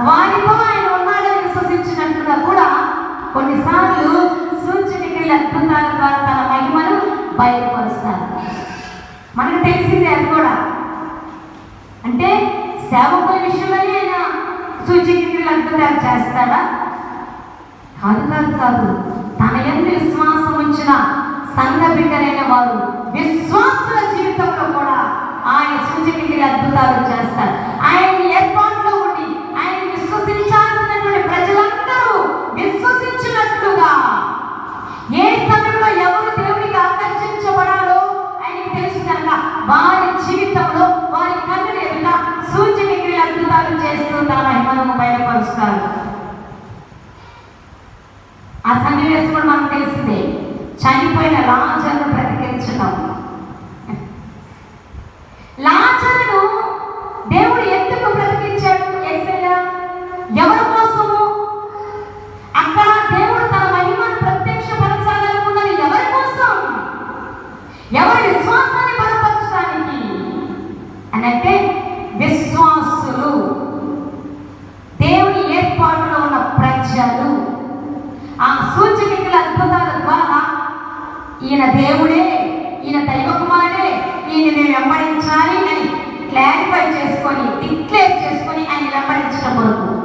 వారితో ఆయన ఉన్నాడని విశ్వసించినట్లుగా కూడా కొన్నిసార్లు సూచనక్రియల అద్భుతాల ద్వారా తన మహిమను బయలుపరుస్తారు. మనకు తెలిసిందే అది కూడా. అంటే సేవకుల విషయంలోనే ఆయన సూచనక్రియల అద్భుతాలు చేస్తాడా? కాదు కాదు కాదు. తన యందు విశ్వాసం ఉంచిన సంఘ బిడ్డలైన వారు విశ్వాసుల జీవితంలో కూడా ఆయన సూచనక్రియల అద్భుతాలు చేస్తారు. ఆయన ఏర్పాటులో ఉండి ఆయన విశ్వసించాల్సినటువంటి ప్రజలందరూ విశ్వసించినట్లుగా ఏ సమయంలో ఎవరు దేవునికి ఆకర్షించబడాలో ఆయనకు తెలుసు కనుక వారి జీవితంలో వారి కన్నుల ఎదుట సూచనక్రియల అద్భుతాలు చేస్తూ తన మహిమను బయలుపరుస్తారు. ఆ సన్నివేశం కూడా మనకు తెలిసిందే. చనిపోయిన లాజరును బ్రతికించడం. లాజరును దేవుడు ఎందుకు బ్రతికించాడు? యేసయ్య ఎవరి కోసము? అక్కడ దేవుడు తన మహిమను ప్రత్యక్షపరచాలనుకున్నది ఎవరి కోసం? ఎవరి విశ్వాసాన్ని బలపరచడానికి అంటే విశ్వాసులు, దేవుని ఏర్పాటులో ఉన్న ప్రజలు. ఆ సూచనల అద్భుతాల ద్వారా ఈయన దేవుడే, ఈయన దైవ కుమారుడే, ఈయన నేను వెంబడించాలి అని క్లారిఫై చేసుకొని డిక్లేర్ చేసుకొని ఆయన వెంబడించడం కొరకు